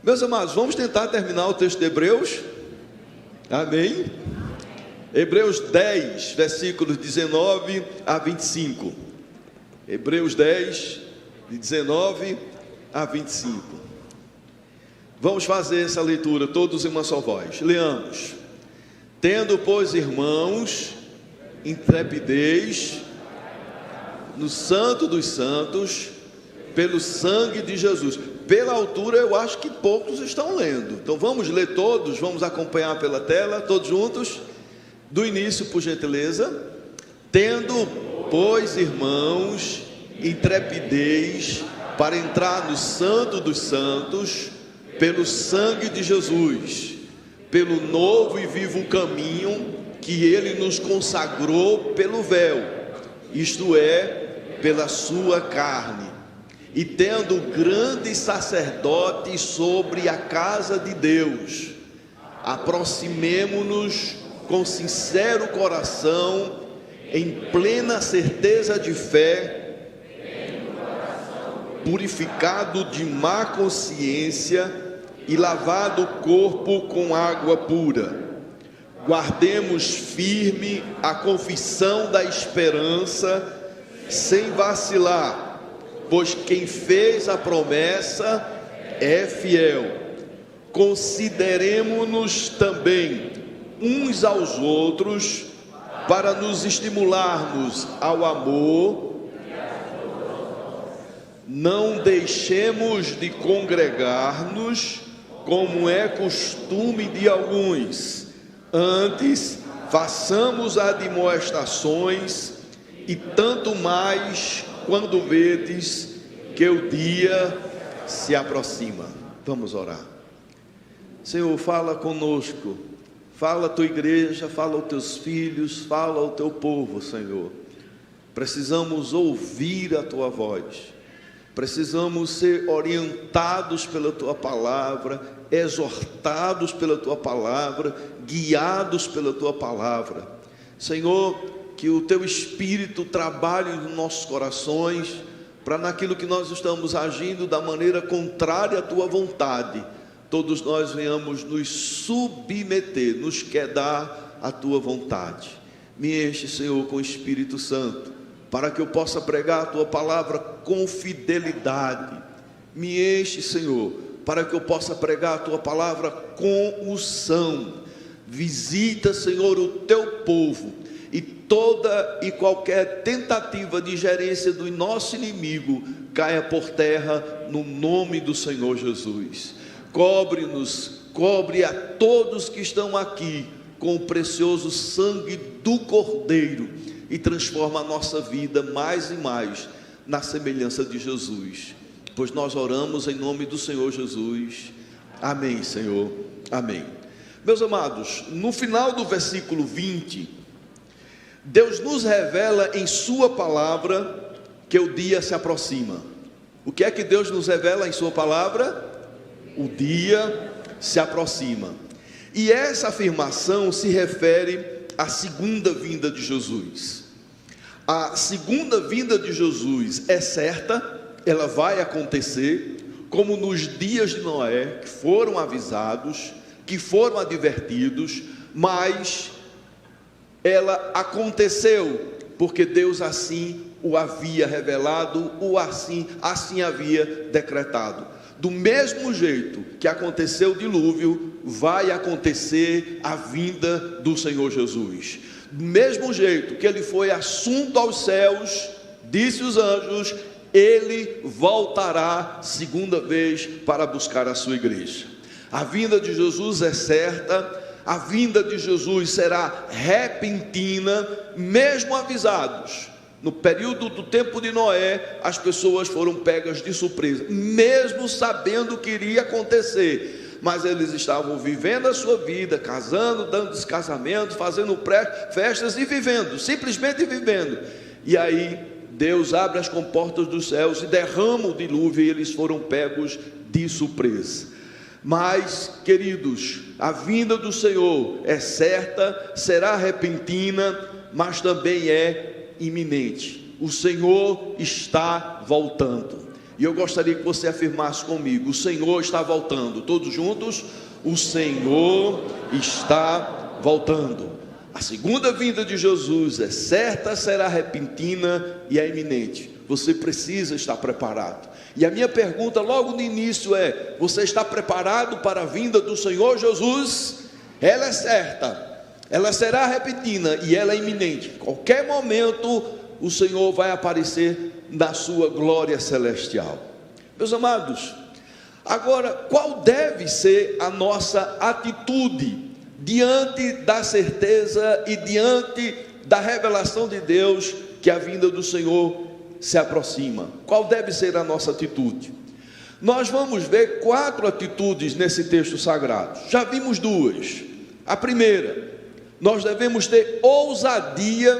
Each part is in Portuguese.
Meus amados, vamos tentar terminar o texto de Hebreus. Amém? Hebreus 10, versículos 19 a 25. Hebreus 10, de 19 a 25. Vamos fazer essa leitura todos em uma só voz. Leamos. Tendo, pois, irmãos, intrepidez no Santo dos Santos, pelo sangue de Jesus. Pela altura, eu acho que poucos estão lendo. Então vamos ler todos, vamos acompanhar pela tela, todos juntos. Do início, por gentileza. Tendo, pois, irmãos, intrepidez para entrar no Santo dos Santos, pelo sangue de Jesus, pelo novo e vivo caminho que Ele nos consagrou pelo véu, isto é, pela sua carne, e tendo grande sacerdote sobre a casa de Deus, aproximemo-nos com sincero coração, em plena certeza de fé, purificado de má consciência e lavado o corpo com água pura. Guardemos firme a confissão da esperança, sem vacilar, pois quem fez a promessa é fiel. Consideremo-nos também uns aos outros, para nos estimularmos ao amor. Não deixemos de congregar-nos, como é costume de alguns. Antes, façamos admoestações, e tanto mais quando vedes que o dia se aproxima. Vamos orar. Senhor, fala conosco, fala a tua igreja, fala aos teus filhos, fala ao teu povo, Senhor. Precisamos ouvir a tua voz, precisamos ser orientados pela tua palavra, exortados pela tua palavra, guiados pela tua palavra. Senhor, que o teu Espírito trabalhe nos nossos corações, para naquilo que nós estamos agindo da maneira contrária à tua vontade, todos nós venhamos nos submeter, nos quedar à tua vontade. Me enche, Senhor, com o Espírito Santo, para que eu possa pregar a tua palavra com fidelidade. Me enche, Senhor, para que eu possa pregar a tua palavra com unção. Visita, Senhor, o teu povo, e toda e qualquer tentativa de gerência do nosso inimigo caia por terra no nome do Senhor Jesus. Cobre-nos, cobre a todos que estão aqui com o precioso sangue do Cordeiro, e transforma a nossa vida mais e mais na semelhança de Jesus, pois nós oramos em nome do Senhor Jesus. Amém, Senhor, amém. Meus amados, no final do versículo 20, Deus nos revela em sua palavra que o dia se aproxima. O que é que Deus nos revela em sua palavra? O dia se aproxima. E essa afirmação se refere à segunda vinda de Jesus. A segunda vinda de Jesus é certa, ela vai acontecer, como nos dias de Noé, que foram avisados, que foram advertidos, mas ela aconteceu, porque Deus assim o havia revelado, ou assim havia decretado. Do mesmo jeito que aconteceu o dilúvio, vai acontecer a vinda do Senhor Jesus. Do mesmo jeito que ele foi assunto aos céus, disse os anjos, ele voltará segunda vez para buscar a sua igreja. A vinda de Jesus é certa. A vinda de Jesus será repentina, mesmo avisados. No período do tempo de Noé, as pessoas foram pegas de surpresa, mesmo sabendo o que iria acontecer, mas eles estavam vivendo a sua vida, casando, dando descasamento, fazendo festas e vivendo, simplesmente vivendo. E aí Deus abre as comportas dos céus e derrama o dilúvio, e eles foram pegos de surpresa. Mas, queridos, a vinda do Senhor é certa, será repentina, mas também é iminente. O Senhor está voltando. E eu gostaria que você afirmasse comigo: o Senhor está voltando. Todos juntos: o Senhor está voltando. A segunda vinda de Jesus é certa, será repentina e é iminente. Você precisa estar preparado. E a minha pergunta logo no início é: você está preparado para a vinda do Senhor Jesus? Ela é certa, ela será repentina e ela é iminente. Em qualquer momento o Senhor vai aparecer na sua glória celestial. Meus amados, agora, qual deve ser a nossa atitude diante da certeza e diante da revelação de Deus que a vinda do Senhor se aproxima? Qual deve ser a nossa atitude? Nós vamos ver 4 atitudes nesse texto sagrado. Já vimos 2. A primeira: nós devemos ter ousadia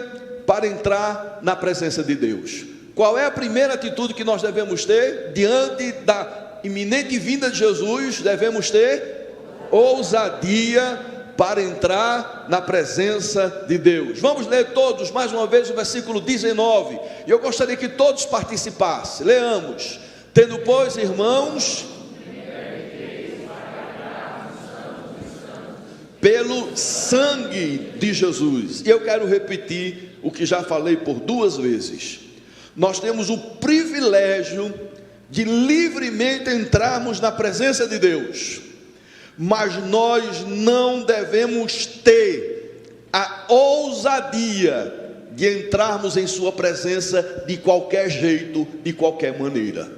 para entrar na presença de Deus. Qual é a primeira atitude que nós devemos ter diante da iminente vinda de Jesus? Devemos ter ousadia para entrar na presença de Deus. Vamos ler todos mais uma vez o versículo 19, e eu gostaria que todos participassem. Leamos: tendo, pois, irmãos, pelo sangue de Jesus. E eu quero repetir o que já falei por 2 vezes. Nós temos o privilégio de livremente entrarmos na presença de Deus, mas nós não devemos ter a ousadia de entrarmos em sua presença de qualquer jeito, de qualquer maneira.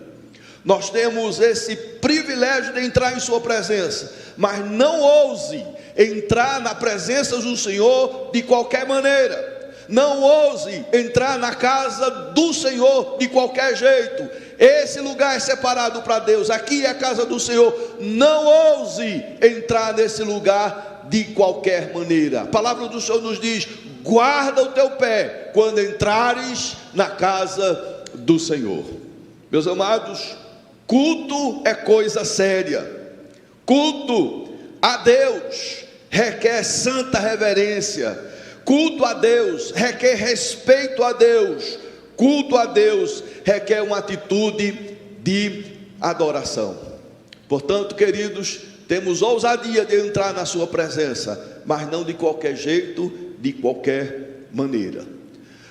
Nós temos esse privilégio de entrar em sua presença, mas não ouse entrar na presença do Senhor de qualquer maneira. Não ouse entrar na casa do Senhor de qualquer jeito. Esse lugar é separado para Deus, aqui é a casa do Senhor. Não ouse entrar nesse lugar de qualquer maneira. A palavra do Senhor nos diz: guarda o teu pé quando entrares na casa do Senhor. Meus amados, culto é coisa séria. Culto a Deus requer santa reverência. Culto a Deus requer respeito a Deus. Culto a Deus requer uma atitude de adoração. Portanto, queridos, temos ousadia de entrar na sua presença, mas não de qualquer jeito, de qualquer maneira.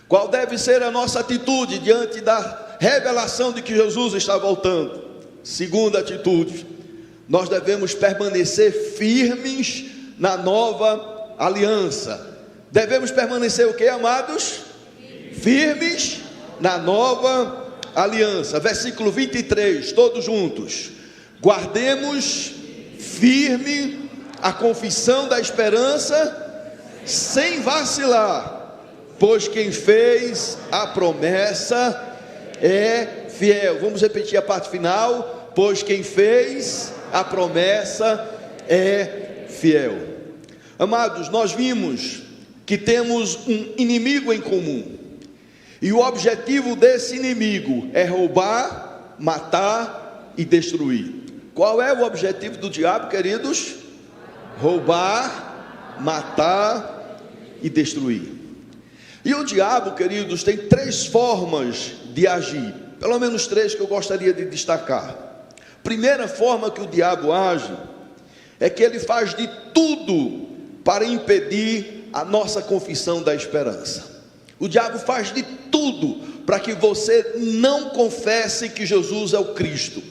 Qual deve ser a nossa atitude diante da revelação de que Jesus está voltando? Segunda atitude: nós devemos permanecer firmes na nova aliança. Devemos permanecer o que, amados? Firmes na nova aliança. Versículo 23, todos juntos: guardemos firme a confissão da esperança, sem vacilar, pois quem fez a promessa é fiel. Vamos repetir a parte final: pois quem fez a promessa é fiel. Amados, nós vimos que temos um inimigo em comum, e o objetivo desse inimigo é roubar, matar e destruir. Qual é o objetivo do diabo, queridos? Roubar, matar e destruir. E o diabo, queridos, tem 3 formas de agir, pelo menos 3 que eu gostaria de destacar. Primeira forma que o diabo age é que ele faz de tudo para impedir a nossa confissão da esperança. O diabo faz de tudo para que você não confesse que Jesus é o Cristo.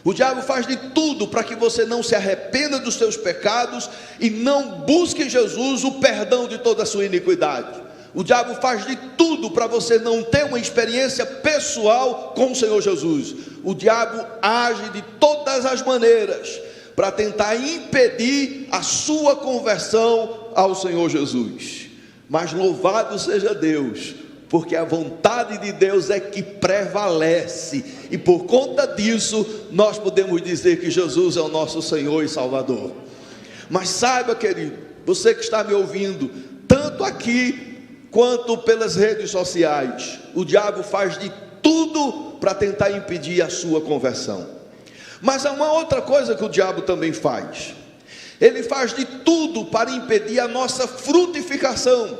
O diabo faz de tudo para que você não se arrependa dos seus pecados e não busque em Jesus o perdão de toda a sua iniquidade. O diabo faz de tudo para você não ter uma experiência pessoal com o Senhor Jesus. O diabo age de todas as maneiras para tentar impedir a sua conversão ao Senhor Jesus. Mas louvado seja Deus, porque a vontade de Deus é que prevalece, e por conta disso nós podemos dizer que Jesus é o nosso Senhor e Salvador. Mas saiba, querido, você que está me ouvindo, tanto aqui quanto pelas redes sociais, o diabo faz de tudo para tentar impedir a sua conversão. Mas há uma outra coisa que o diabo também faz: ele faz de tudo para impedir a nossa frutificação.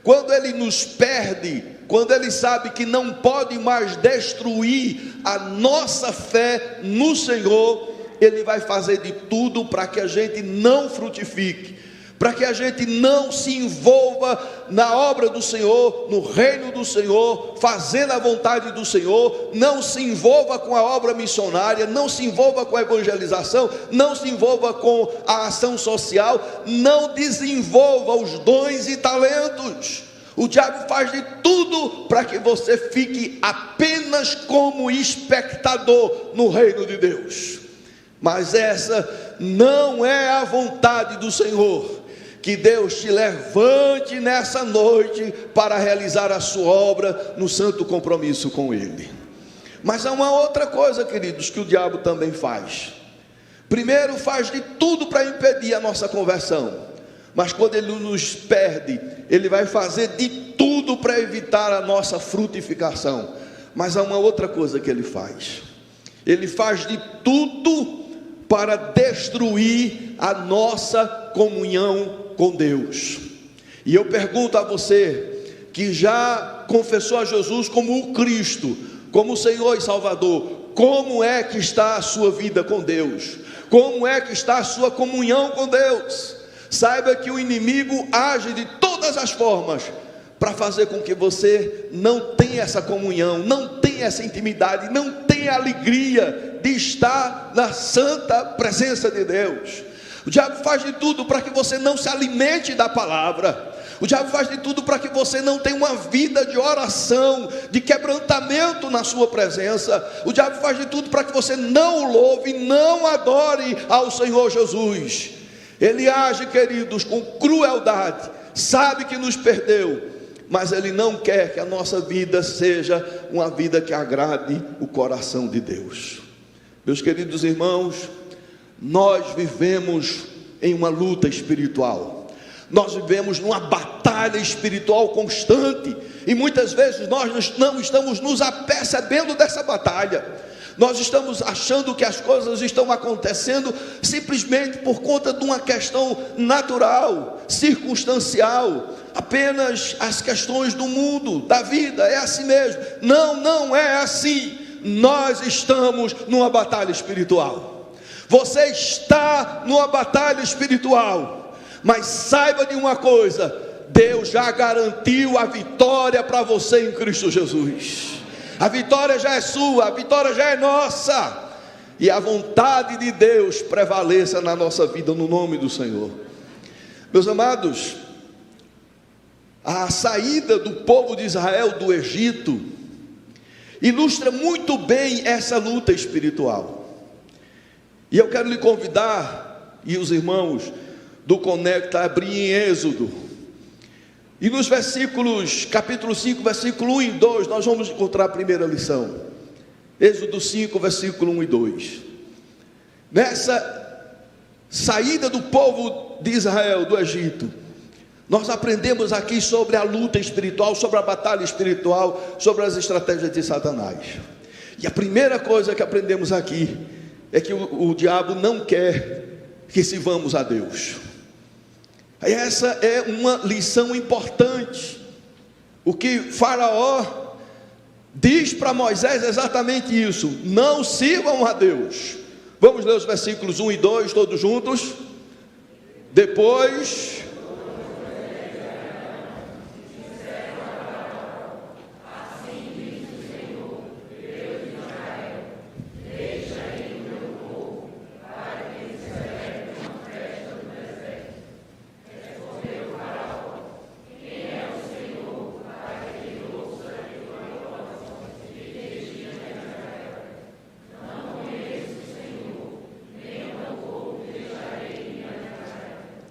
Quando ele nos perde quando ele sabe que não pode mais destruir a nossa fé no Senhor, ele vai fazer de tudo para que a gente não frutifique, para que a gente não se envolva na obra do Senhor, no reino do Senhor, fazendo a vontade do Senhor, não se envolva com a obra missionária, não se envolva com a evangelização, não se envolva com a ação social, não desenvolva os dons e talentos. O diabo faz de tudo para que você fique apenas como espectador no reino de Deus. Mas essa não é a vontade do Senhor. Que Deus te levante nessa noite para realizar a sua obra no santo compromisso com Ele. Mas há uma outra coisa, queridos, que o diabo também faz. Primeiro, faz de tudo para impedir a nossa conversão. Mas quando ele nos perde, ele vai fazer de tudo para evitar a nossa frutificação. Mas há uma outra coisa que ele faz. Ele faz de tudo para destruir a nossa comunhão com Deus. E eu pergunto a você, que já confessou a Jesus como o Cristo, como o Senhor e Salvador, como é que está a sua vida com Deus? Como é que está a sua comunhão com Deus? Saiba que o inimigo age de todas as formas para fazer com que você não tenha essa comunhão, não tenha essa intimidade, não tenha a alegria de estar na santa presença de Deus. O diabo faz de tudo para que você não se alimente da palavra. O diabo faz de tudo para que você não tenha uma vida de oração, de quebrantamento na sua presença. O diabo faz de tudo para que você não o louve, não adore ao Senhor Jesus. Ele age, queridos, com crueldade, sabe que nos perdeu, mas ele não quer que a nossa vida seja uma vida que agrade o coração de Deus. Meus queridos irmãos, nós vivemos em uma luta espiritual, nós vivemos numa batalha espiritual constante, e muitas vezes nós não estamos nos apercebendo dessa batalha. Nós estamos achando que as coisas estão acontecendo simplesmente por conta de uma questão natural, circunstancial, apenas as questões do mundo, da vida, é assim mesmo. Não, não é assim. Nós estamos numa batalha espiritual. Você está numa batalha espiritual, mas saiba de uma coisa: Deus já garantiu a vitória para você em Cristo Jesus. A vitória já é sua, a vitória já é nossa, e a vontade de Deus prevaleça na nossa vida, no nome do Senhor. Meus amados, a saída do povo de Israel do Egito ilustra muito bem essa luta espiritual. E eu quero lhe convidar, e os irmãos do Conecta, a abrir em Êxodo. E nos versículos, capítulo 5, versículo 1 e 2, nós vamos encontrar a primeira lição. Êxodo 5, versículo 1 e 2. Nessa saída do povo de Israel do Egito, nós aprendemos aqui sobre a luta espiritual, sobre a batalha espiritual, sobre as estratégias de Satanás. E a primeira coisa que aprendemos aqui é que o diabo não quer que sirvamos a Deus. Essa é uma lição importante. O que Faraó diz para Moisés é exatamente isso: não sirvam a Deus. Vamos ler os versículos 1 e 2 todos juntos. Depois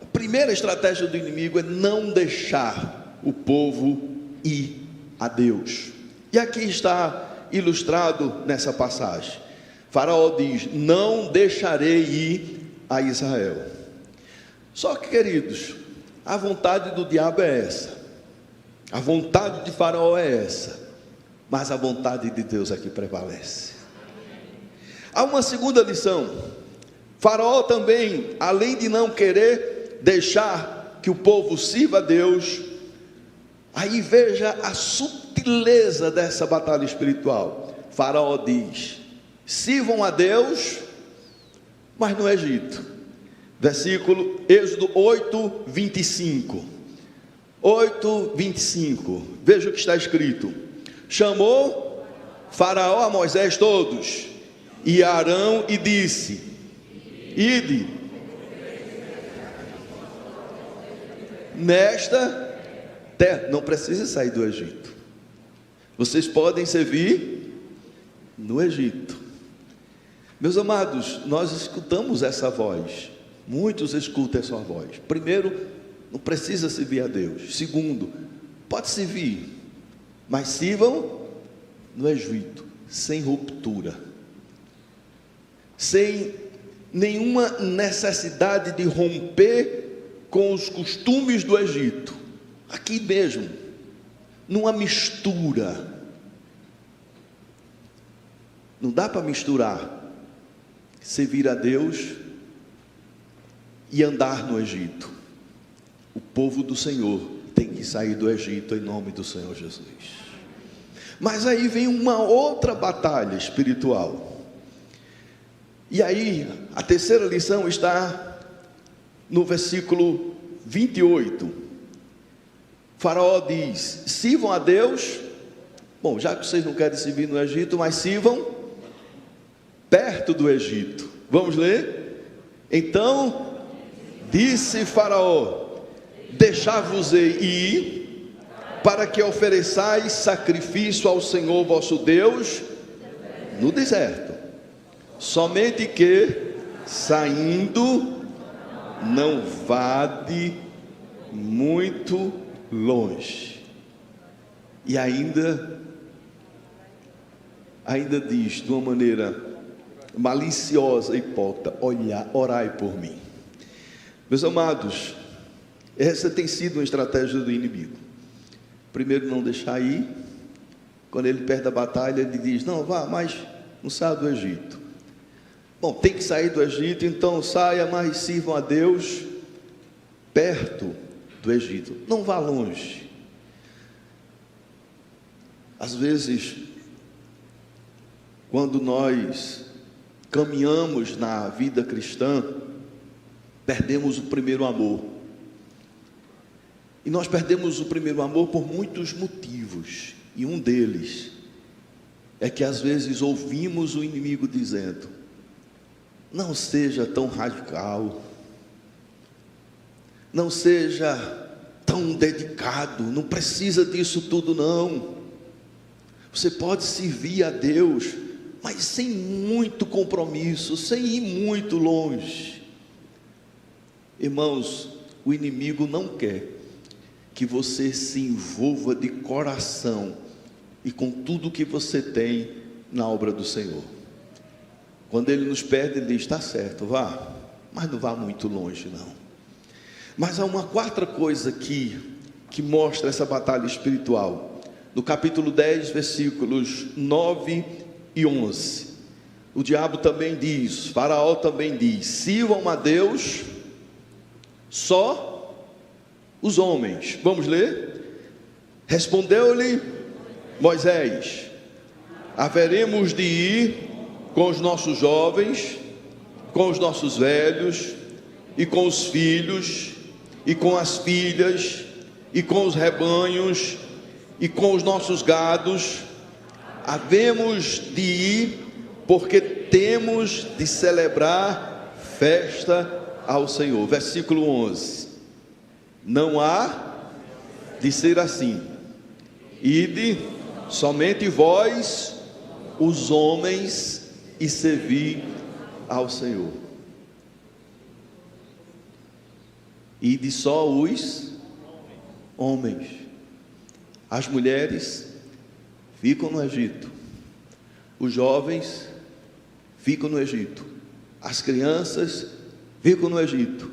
a primeira estratégia do inimigo é não deixar o povo ir a Deus. E aqui está ilustrado nessa passagem. Faraó diz: não deixarei ir a Israel. Só que, queridos, a vontade do diabo é essa, a vontade de Faraó é essa, mas a vontade de Deus é que prevalece. Há uma segunda lição. Faraó também, além de não querer deixar que o povo sirva a Deus, aí veja a sutileza sutileza dessa batalha espiritual. Faraó diz: sirvam a Deus, mas no Egito. Versículo, Êxodo 8, 25. 8, 25. Veja o que está escrito: chamou Faraó a Moisés todos e a Arão e disse: ide nesta terra. Não precisa sair do Egito, vocês podem servir no Egito. Meus amados, nós escutamos essa voz, muitos escutam essa voz. Primeiro, não precisa servir a Deus. Segundo, pode servir, mas sirvam no Egito, sem ruptura, sem nenhuma necessidade de romper com os costumes do Egito. Aqui mesmo, numa mistura. Não dá para misturar servir a Deus e andar no Egito. O povo do Senhor tem que sair do Egito em nome do Senhor Jesus. Mas aí vem uma outra batalha espiritual. E aí, a terceira lição está no versículo 28. Faraó diz: sirvam a Deus. Bom, já que vocês não querem servir no Egito, mas sirvam perto do Egito. Vamos ler? Então disse Faraó: deixar-vos-ei ir, para que ofereçais sacrifício ao Senhor vosso Deus no deserto. Somente que, saindo, não vade muito longe. E ainda diz de uma maneira maliciosa e hipócrita: orai por mim. Meus amados, essa tem sido uma estratégia do inimigo. Primeiro, não deixar ir. Quando ele perde a batalha, ele diz: não, vá, mas não saia do Egito. Bom, tem que sair do Egito, então saia, mas sirvam a Deus perto do Egito. Não vá longe. Às vezes, quando nós caminhamos na vida cristã, perdemos o primeiro amor. E nós perdemos o primeiro amor por muitos motivos. E um deles é que às vezes ouvimos o inimigo dizendo: não seja tão radical, não seja tão dedicado, não precisa disso tudo não. Você pode servir a Deus, mas sem muito compromisso, sem ir muito longe. Irmãos, o inimigo não quer que você se envolva de coração e com tudo que você tem na obra do Senhor. Quando ele nos perde, ele diz: está certo, vá, mas não vá muito longe não. Mas há uma quarta coisa que mostra essa batalha espiritual. No capítulo 10, versículos 9 e 11, o diabo também diz, Faraó também diz: sirvam a Deus só os homens. Vamos ler? Respondeu-lhe Moisés: haveremos de ir com os nossos jovens, com os nossos velhos, e com os filhos, e com as filhas, e com os rebanhos, e com os nossos gados. Havemos de ir, porque temos de celebrar festa ao Senhor. Versículo 11: não há de ser assim. Ide somente vós, os homens, e servir ao Senhor. Ide só os homens. As mulheres ficam no Egito, os jovens ficam no Egito, as crianças ficam no Egito,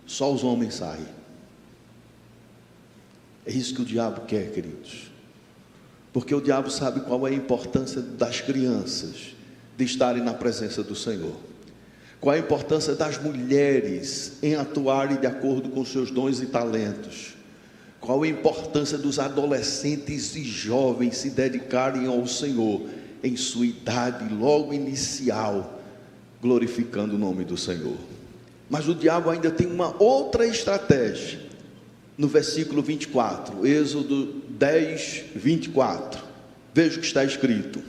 só os homens saem. É isso que o diabo quer, queridos, porque o diabo sabe qual é a importância das crianças de estarem na presença do Senhor, qual é a importância das mulheres em atuarem de acordo com seus dons e talentos, Qual a importância dos adolescentes e jovens se dedicarem ao Senhor em sua idade logo inicial, glorificando o nome do Senhor. Mas o diabo ainda tem uma outra estratégia. No versículo 24, Êxodo 10, 24, veja o que está escrito.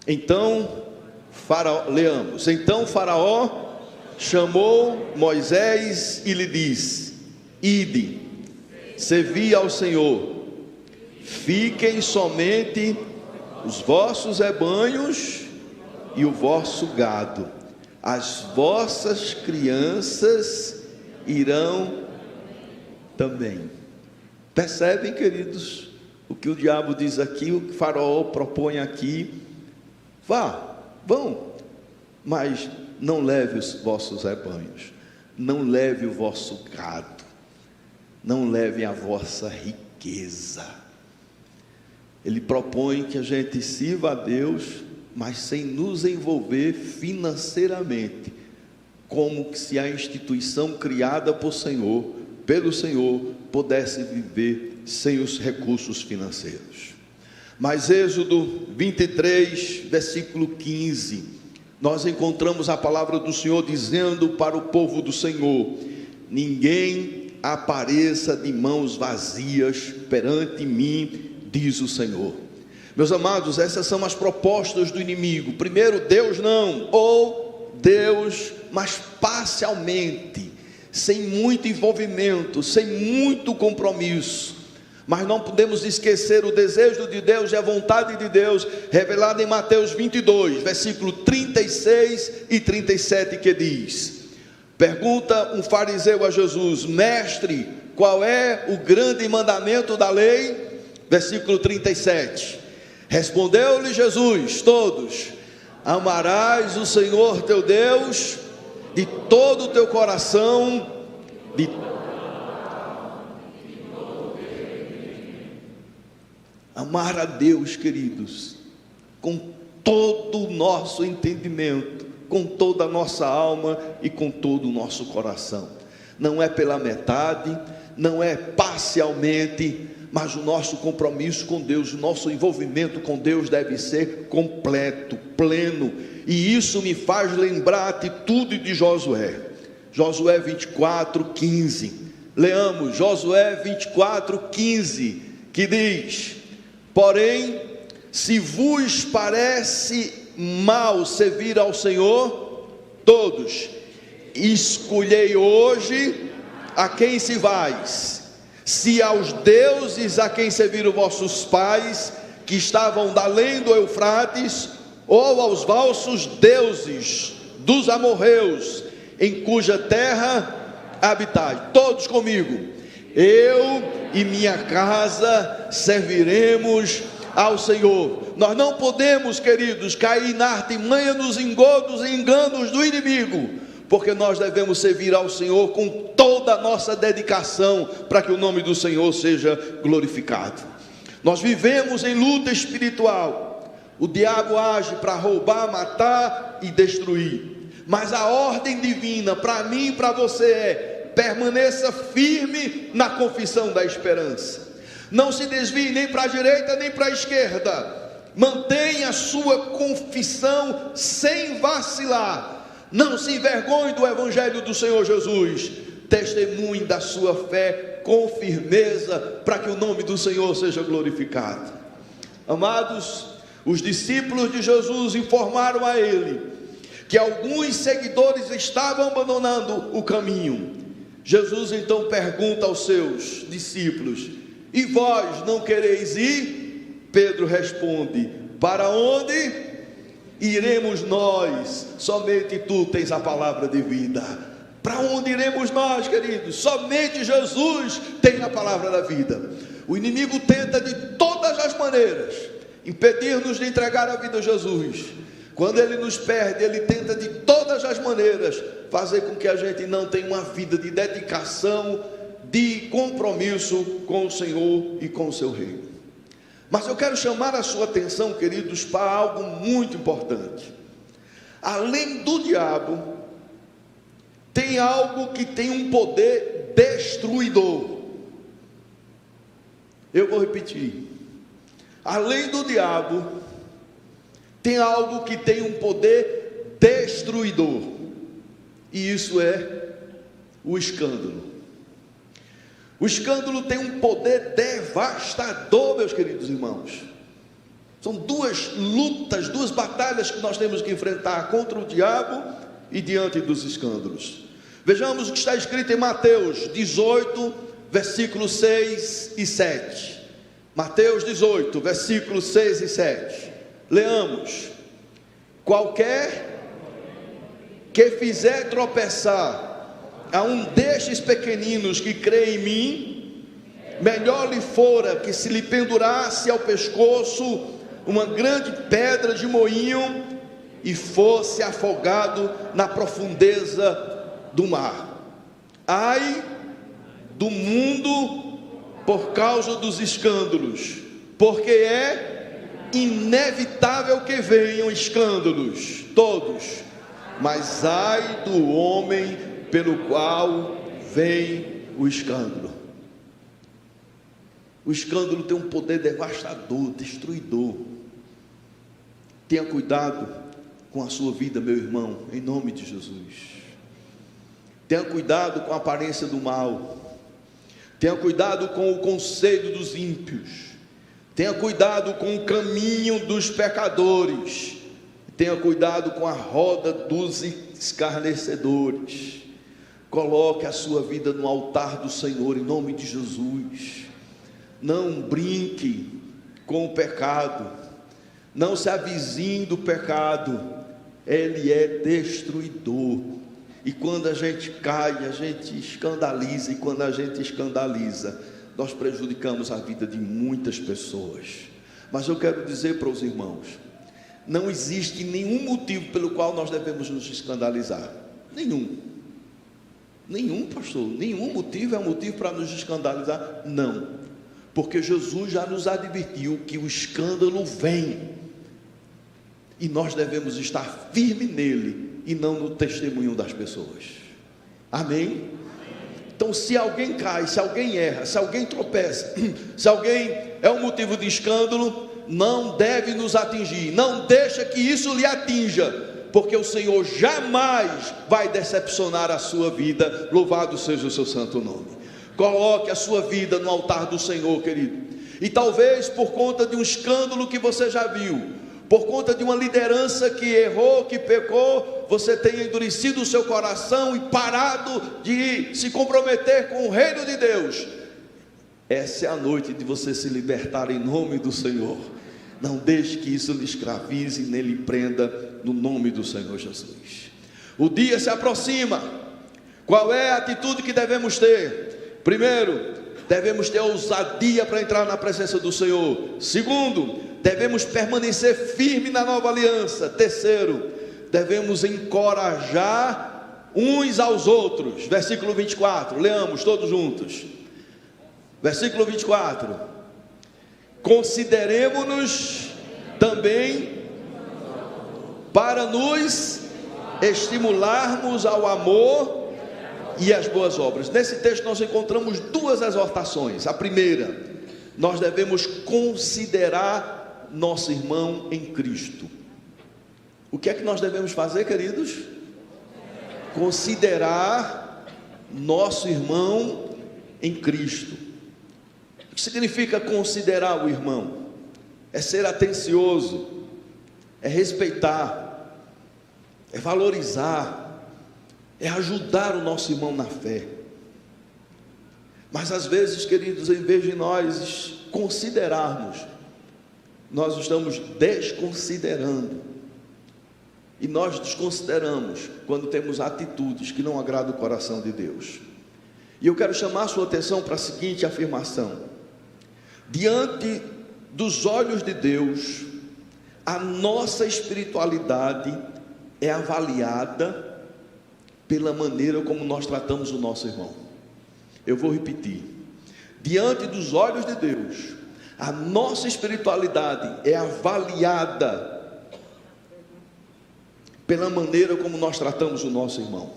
Então Faraó, leamos. Então Faraó chamou Moisés e lhe disse: ide, servi ao Senhor, fiquem somente os vossos rebanhos e o vosso gado, as vossas crianças irão também. Percebem, queridos, o que o diabo diz aqui, o que Faraó propõe aqui? Vão, mas não leve os vossos rebanhos, não leve o vosso gado, não leve a vossa riqueza. Ele propõe que a gente sirva a Deus, mas sem nos envolver financeiramente, como se a instituição criada por Senhor, pelo Senhor, pudesse viver sem os recursos financeiros. Mas Êxodo 23, versículo 15, nós encontramos a palavra do Senhor dizendo para o povo do Senhor: ninguém apareça de mãos vazias perante mim, diz o Senhor. Meus amados, essas são as propostas do inimigo. Primeiro, Deus não, ou Deus, mas parcialmente, sem muito envolvimento, sem muito compromisso. Mas não podemos esquecer o desejo de Deus e a vontade de Deus, revelada em Mateus 22, versículo 36 e 37, que diz: pergunta um fariseu a Jesus: mestre, qual é o grande mandamento da lei? Versículo 37, respondeu-lhe Jesus: todos, amarás o Senhor teu Deus de todo o teu coração, amar a Deus, queridos, com todo o nosso entendimento, com toda a nossa alma e com todo o nosso coração. Não é pela metade, não é parcialmente, mas o nosso compromisso com Deus, o nosso envolvimento com Deus deve ser completo, pleno. E isso me faz lembrar a atitude de Josué. Josué 24, 15. Leamos Josué 24, 15, que diz: porém, se vos parece mal servir ao Senhor, todos, escolhei hoje a quem se vais, se aos deuses a quem serviram vossos pais, que estavam da além do Eufrates, ou aos vossos deuses dos amorreus, em cuja terra habitais. Todos comigo: eu e minha casa serviremos ao Senhor. Nós não podemos, queridos, cair na artimanha dos engodos e enganos do inimigo, porque nós devemos servir ao Senhor com toda a nossa dedicação, para que o nome do Senhor seja glorificado. Nós vivemos em luta espiritual. O diabo age para roubar, matar e destruir, mas a ordem divina para mim e para você é: permaneça firme na confissão da esperança. Não se desvie nem para a direita nem para a esquerda. Mantenha a sua confissão sem vacilar. Não se envergonhe do evangelho do Senhor Jesus. Testemunhe da sua fé com firmeza, para que o nome do Senhor seja glorificado. Amados, os discípulos de Jesus informaram a ele que alguns seguidores estavam abandonando o caminho. Jesus então pergunta aos seus discípulos: e vós não quereis ir? Pedro responde: para onde iremos nós? Somente tu tens a palavra de vida. Para onde iremos nós, queridos? Somente Jesus tem a palavra da vida. O inimigo tenta de todas as maneiras impedir-nos de entregar a vida a Jesus. Quando ele nos perde, ele tenta de todas as maneiras fazer com que a gente não tenha uma vida de dedicação, de compromisso com o Senhor e com o seu reino. Mas eu quero chamar a sua atenção, queridos, para algo muito importante. Além do diabo, tem algo que tem um poder destruidor. Eu vou repetir. Além do diabo, tem algo que tem um poder destruidor, e isso é o escândalo. O escândalo tem um poder devastador, meus queridos irmãos. São duas lutas, duas batalhas que nós temos que enfrentar contra o diabo e diante dos escândalos. Vejamos o que está escrito em Mateus 18, versículos 6 e 7. Mateus 18, versículos 6 e 7. Leamos. Qualquer que fizer tropeçar a um destes pequeninos que crê em mim, melhor lhe fora que se lhe pendurasse ao pescoço uma grande pedra de moinho e fosse afogado na profundeza do mar. Ai do mundo por causa dos escândalos, porque é inevitável que venham escândalos, todos, mas ai do homem pelo qual vem o escândalo. O escândalo tem um poder devastador, destruidor. Tenha cuidado com a sua vida, meu irmão, em nome de Jesus. Tenha cuidado com a aparência do mal. Tenha cuidado com o conselho dos ímpios. Tenha cuidado com o caminho dos pecadores. Tenha cuidado com a roda dos escarnecedores. Coloque a sua vida no altar do Senhor, em nome de Jesus. Não brinque com o pecado. Não se avizinhe do pecado. Ele é destruidor. E quando a gente cai, a gente escandaliza. E quando a gente escandaliza, nós prejudicamos a vida de muitas pessoas. Mas eu quero dizer para os irmãos, não existe nenhum motivo pelo qual nós devemos nos escandalizar. Nenhum, pastor, nenhum motivo é um motivo para nos escandalizar. Não, porque Jesus já nos advertiu que o escândalo vem, e nós devemos estar firmes nele, e não no testemunho das pessoas. Amém? Então, se alguém cai, se alguém erra, se alguém tropeça, se alguém é um motivo de escândalo, não deve nos atingir. Não deixa que isso lhe atinja, porque o Senhor jamais vai decepcionar a sua vida. Louvado seja o seu santo nome. Coloque a sua vida no altar do Senhor, querido. E talvez por conta de um escândalo que você já viu, por conta de uma liderança que errou, que pecou, você tenha endurecido o seu coração e parado de se comprometer com o reino de Deus. Essa é a noite de você se libertar em nome do Senhor. Não deixe que isso lhe escravize nem lhe prenda, no nome do Senhor Jesus. O dia se aproxima. Qual é a atitude que devemos ter? Primeiro, devemos ter ousadia para entrar na presença do Senhor. Segundo, devemos permanecer firme na nova aliança. Terceiro, devemos encorajar uns aos outros. Versículo 24, leamos todos juntos. Versículo 24. Consideremos-nos também para nos estimularmos ao amor e às boas obras. Nesse texto nós encontramos duas exortações. A primeira, nós devemos considerar nosso irmão em Cristo. O que é que nós devemos fazer, queridos? Considerar nosso irmão em Cristo. O que significa considerar o irmão? É ser atencioso, é respeitar, é valorizar, é ajudar o nosso irmão na fé. Mas às vezes, queridos, em vez de nós considerarmos, nós estamos desconsiderando. E nós desconsideramos quando temos atitudes que não agradam o coração de Deus. E eu quero chamar a sua atenção para a seguinte afirmação: diante dos olhos de Deus, a nossa espiritualidade é avaliada pela maneira como nós tratamos o nosso irmão. Eu vou repetir: diante dos olhos de Deus, a nossa espiritualidade é avaliada pela maneira como nós tratamos o nosso irmão.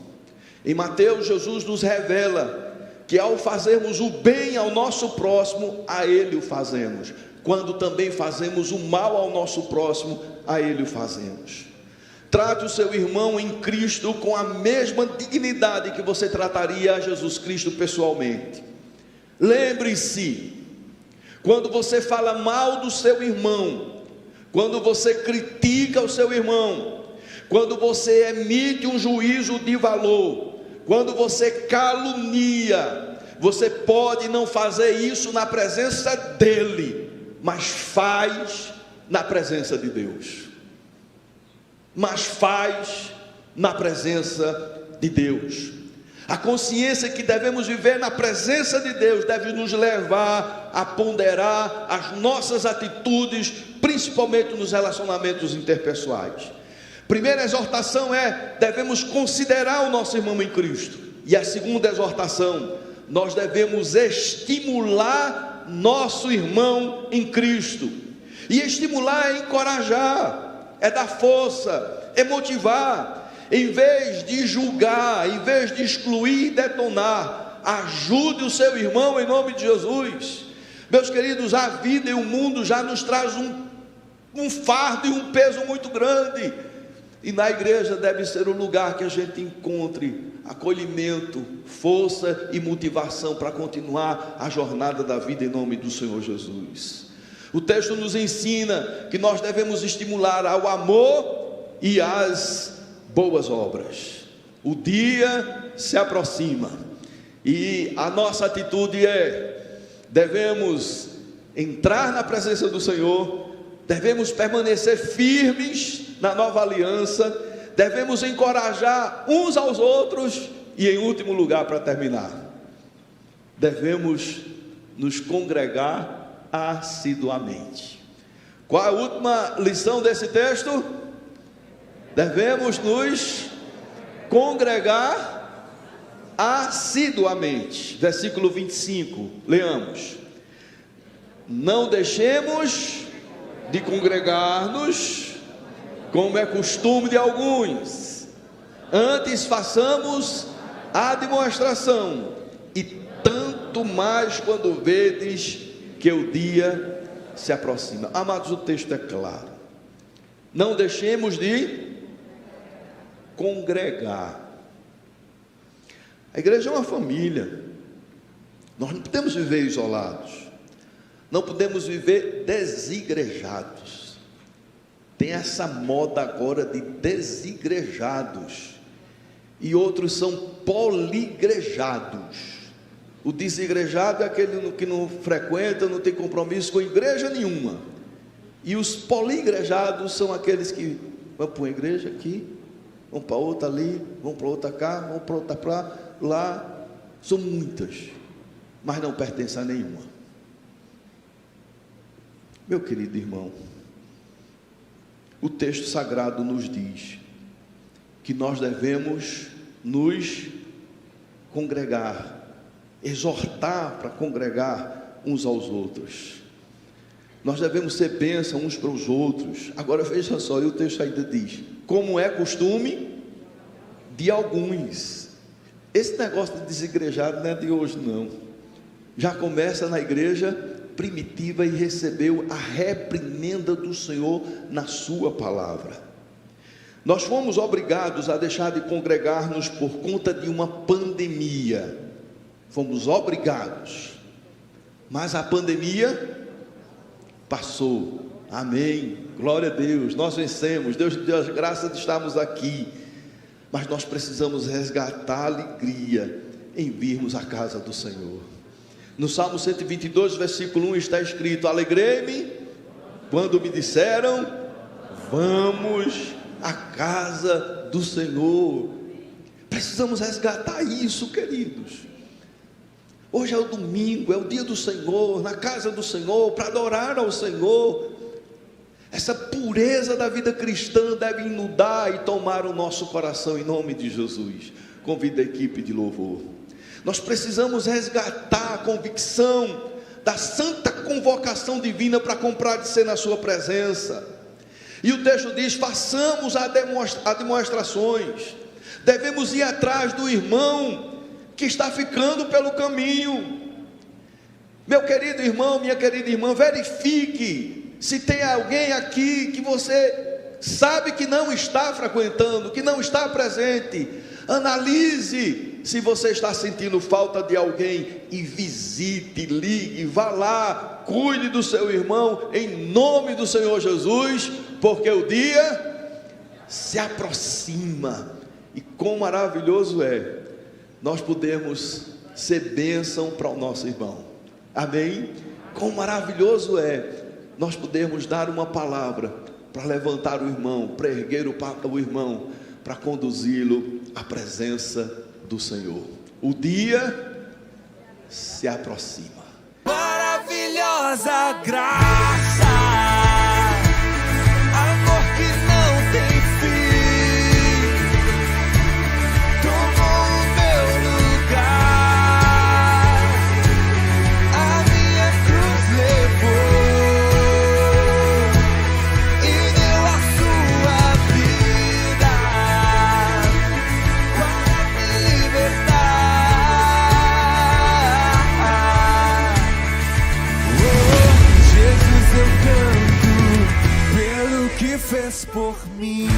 Em Mateus, Jesus nos revela que ao fazermos o bem ao nosso próximo, a ele o fazemos. Quando também fazemos o mal ao nosso próximo, a ele o fazemos. Trate o seu irmão em Cristo com a mesma dignidade que você trataria a Jesus Cristo pessoalmente. Lembre-se, quando você fala mal do seu irmão, quando você critica o seu irmão, quando você emite um juízo de valor, quando você calunia, você pode não fazer isso na presença dele, mas faz na presença de Deus. Mas faz na presença de Deus. A consciência que devemos viver na presença de Deus deve nos levar a ponderar as nossas atitudes, principalmente nos relacionamentos interpessoais. Primeira exortação é: devemos considerar o nosso irmão em Cristo. E a segunda exortação: nós devemos estimular nosso irmão em Cristo. E estimular é encorajar, é dar força, é motivar. Em vez de julgar, em vez de excluir e detonar, ajude o seu irmão em nome de Jesus. Meus queridos, a vida e o mundo já nos traz um fardo e um peso muito grande, e na igreja deve ser o lugar que a gente encontre acolhimento, força e motivação para continuar a jornada da vida em nome do Senhor Jesus. O texto nos ensina que nós devemos estimular ao amor e às boas obras. O dia se aproxima e a nossa atitude é: devemos entrar na presença do Senhor, devemos permanecer firmes na nova aliança, devemos encorajar uns aos outros e, em último lugar, para terminar, devemos nos congregar assiduamente. Qual é a última lição desse texto? Devemos nos congregar assiduamente. Versículo 25, leamos: não deixemos de congregar-nos, como é costume de alguns, antes façamos a demonstração, e tanto mais quando vedes que o dia se aproxima. Amados, o texto é claro: não deixemos de congregar. A igreja é uma família. Nós não podemos viver isolados, não podemos viver desigrejados. Tem essa moda agora de desigrejados, e outros são poligrejados. O desigrejado é aquele que não frequenta, não tem compromisso com igreja nenhuma, e os poligrejados são aqueles que vão para uma igreja aqui, vão para outra ali, vão para outra cá, vão para outra para lá. São muitas, mas não pertencem a nenhuma. Meu querido irmão, o texto sagrado nos diz que nós devemos nos congregar, exortar para congregar uns aos outros. Nós devemos ser bênção uns para os outros. Agora veja só, e o texto ainda diz: como é costume de alguns. Esse negócio de desigrejado não é de hoje não, já começa na igreja primitiva e recebeu a reprimenda do Senhor na sua palavra. Nós fomos obrigados a deixar de congregar-nos por conta de uma pandemia, fomos obrigados, mas a pandemia passou, amém, glória a Deus, nós vencemos, Deus deu as graças de estarmos aqui, mas nós precisamos resgatar a alegria em virmos à casa do Senhor. No Salmo 122, versículo 1 está escrito: alegrei-me quando me disseram, vamos à casa do Senhor. Precisamos resgatar isso, queridos. Hoje é o domingo, é o dia do Senhor, na casa do Senhor, para adorar ao Senhor. Essa pureza da vida cristã deve inundar e tomar o nosso coração em nome de Jesus. Convido a equipe de louvor. Nós precisamos resgatar a convicção da santa convocação divina para comparecer na sua presença. E o texto diz: façamos a demonstrações. Devemos ir atrás do irmão que está ficando pelo caminho. Meu querido irmão, minha querida irmã, verifique se tem alguém aqui que você sabe que não está frequentando, que não está presente. Analise se você está sentindo falta de alguém e visite, ligue, vá lá, cuide do seu irmão em nome do Senhor Jesus, porque o dia se aproxima. E quão maravilhoso é nós podemos ser bênção para o nosso irmão. Amém? Quão maravilhoso é nós podermos dar uma palavra para levantar o irmão, para erguer o irmão, para conduzi-lo à presença do Senhor. O dia se aproxima. Maravilhosa graça, amor que não tem fim, tomou o meu lugar, a minha cruz levou e deu a sua vida para me libertar. Jesus, eu canto pelo que fez por mim.